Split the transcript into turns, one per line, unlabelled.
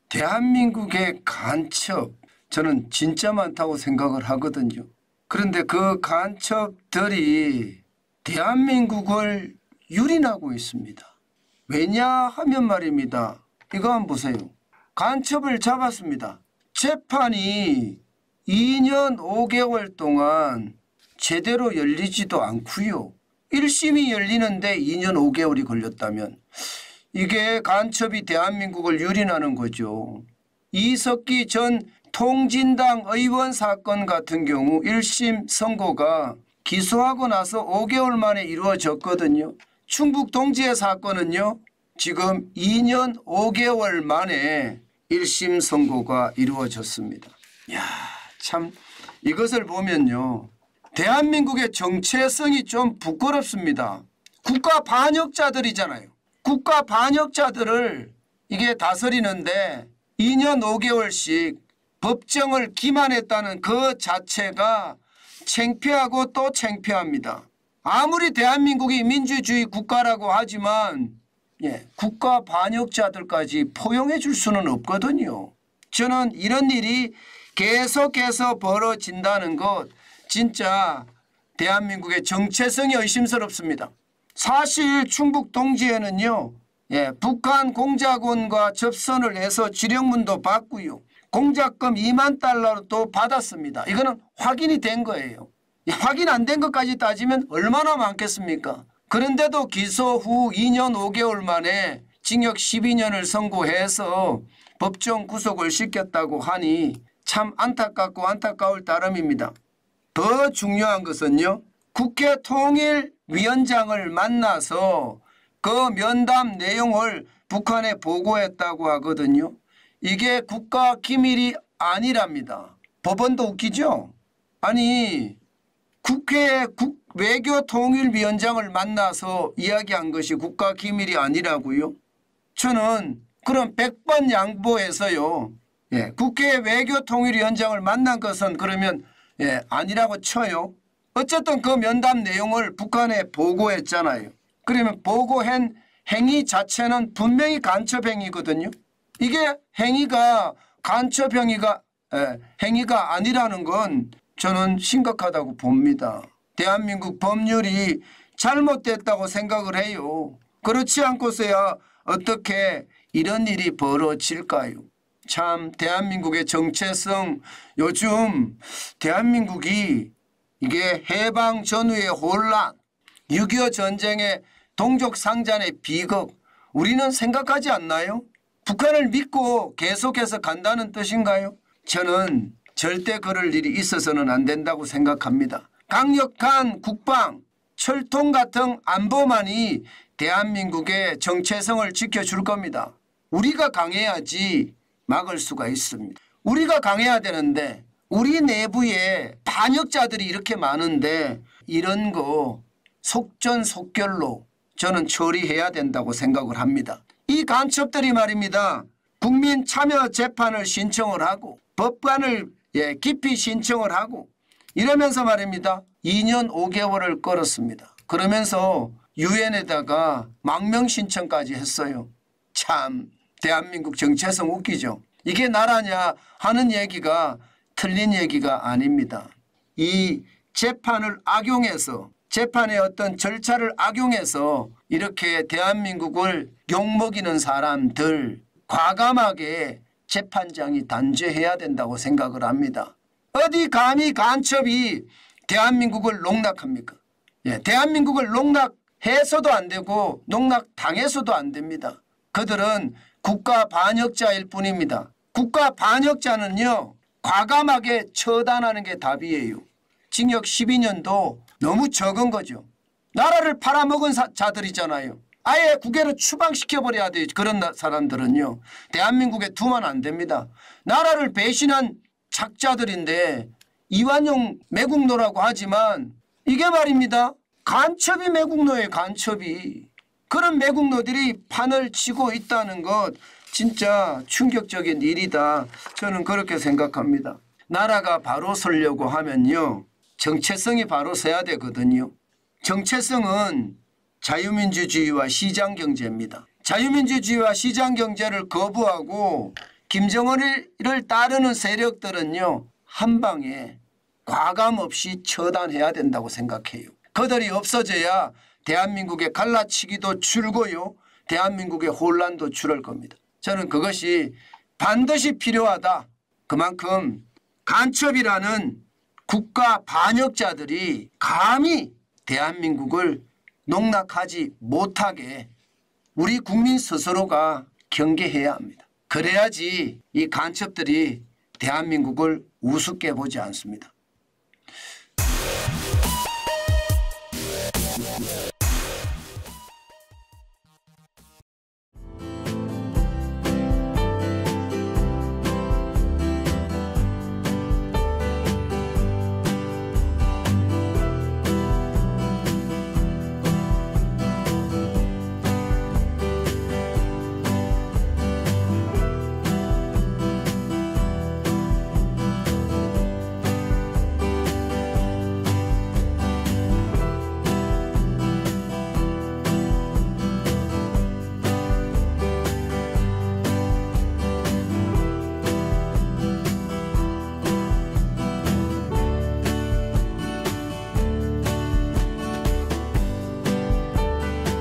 대한민국의 간첩, 저는 진짜 많다고 생각을 하거든요. 그런데 그 간첩들이 대한민국을 유린하고 있습니다. 왜냐하면 말입니다. 이거 한번 보세요. 간첩을 잡았습니다. 재판이 2년 5개월 동안 제대로 열리지도 않고요. 1심이 열리는데 2년 5개월이 걸렸다면 이게 간첩이 대한민국을 유린하는 거죠. 이석기 전 통진당 의원 사건 같은 경우 1심 선고가 기소하고 나서 5개월 만에 이루어졌거든요. 충북 동지의 사건은요. 지금 2년 5개월 만에 1심 선고가 이루어졌습니다. 이야, 참 이것을 보면요. 대한민국의 정체성이 좀 부끄럽습니다. 국가 반역자들이잖아요. 국가 반역자들을 이게 다스리는데 2년 5개월씩 법정을 기만했다는 그 자체가 창피하고 또 창피합니다. 아무리 대한민국이 민주주의 국가라고 하지만 국가 반역자들까지 포용해 줄 수는 없거든요. 저는 이런 일이 계속해서 벌어진다는 것 진짜 대한민국의 정체성이 의심스럽습니다. 사실 충북 동지에는요. 북한 공작원과 접선을 해서 지령문도 받고요. 공작금 2만 달러도 받았습니다. 이거는 확인이 된 거예요. 확인 안 된 것까지 따지면 얼마나 많겠습니까? 그런데도 기소 후 2년 5개월 만에 징역 12년을 선고해서 법정 구속을 시켰다고 하니 참 안타깝고 안타까울 따름입니다. 더 중요한 것은요. 국회 통일위원장을 만나서 그 면담 내용을 북한에 보고했다고 하거든요. 이게 국가 기밀이 아니랍니다. 법원도 웃기죠? 아니 국회 외교통일위원장을 만나서 이야기한 것이 국가 기밀이 아니라고요? 저는 그럼 100번 양보해서요. 국회 외교통일위원장을 만난 것은 그러면 아니라고 쳐요. 어쨌든 그 면담 내용을 북한에 보고했잖아요. 그러면 보고한 행위 자체는 분명히 간첩행위거든요. 이게 행위가 간첩행위가 행위가 아니라는 건 저는 심각하다고 봅니다. 대한민국 법률이 잘못됐다고 생각을 해요. 그렇지 않고서야 어떻게 이런 일이 벌어질까요? 참 대한민국의 정체성, 요즘 대한민국이 이게 해방 전후의 혼란, 6.25 전쟁의 동족상잔의 비극, 우리는 생각하지 않나요? 북한을 믿고 계속해서 간다는 뜻인가요? 저는 절대 그럴 일이 있어서는 안 된다고 생각합니다. 강력한 국방, 철통 같은 안보만이 대한민국의 정체성을 지켜줄 겁니다. 우리가 강해야지 막을 수가 있습니다. 우리가 강해야 되는데 우리 내부에 반역자들이 이렇게 많은데 이런 거 속전속결로 저는 처리해야 된다고 생각을 합니다. 이 간첩들이 말입니다. 국민 참여 재판을 신청을 하고 법관을 깊이 신청을 하고 이러면서 말입니다. 2년 5개월을 끌었습니다. 그러면서 유엔에다가 망명 신청까지 했어요. 참 대한민국 정체성 웃기죠. 이게 나라냐 하는 얘기가 틀린 얘기가 아닙니다. 이 재판을 악용해서 재판의 어떤 절차를 악용해서 이렇게 대한민국을 욕먹이는 사람들 과감하게 재판장이 단죄해야 된다고 생각을 합니다. 어디 감히 간첩이 대한민국을 농락합니까? 대한민국을 농락해서도 안 되고 농락당해서도 안 됩니다. 그들은 국가 반역자일 뿐입니다. 국가 반역자는요. 과감하게 처단하는 게 답이에요. 징역 12년도 너무 적은 거죠. 나라를 팔아먹은 자들이잖아요. 아예 국외로 추방시켜버려야 돼요. 그런 사람들은요. 대한민국에 두면 안 됩니다. 나라를 배신한 작자들인데 이완용 매국노라고 하지만 이게 말입니다. 간첩이 매국노예요. 간첩이. 그런 매국노들이 판을 치고 있다는 것 진짜 충격적인 일이다. 저는 그렇게 생각합니다. 나라가 바로 서려고 하면요. 정체성이 바로 서야 되거든요. 정체성은 자유민주주의와 시장경제입니다. 자유민주주의와 시장경제를 거부하고 김정은을 따르는 세력들은요, 한 방에 과감 없이 처단해야 된다고 생각해요. 그들이 없어져야 대한민국의 갈라치기도 줄고요, 대한민국의 혼란도 줄을 겁니다. 저는 그것이 반드시 필요하다. 그만큼 간첩이라는 국가 반역자들이 감히 대한민국을 농락하지 못하게 우리 국민 스스로가 경계해야 합니다. 그래야지 이 간첩들이 대한민국을 우습게 보지 않습니다.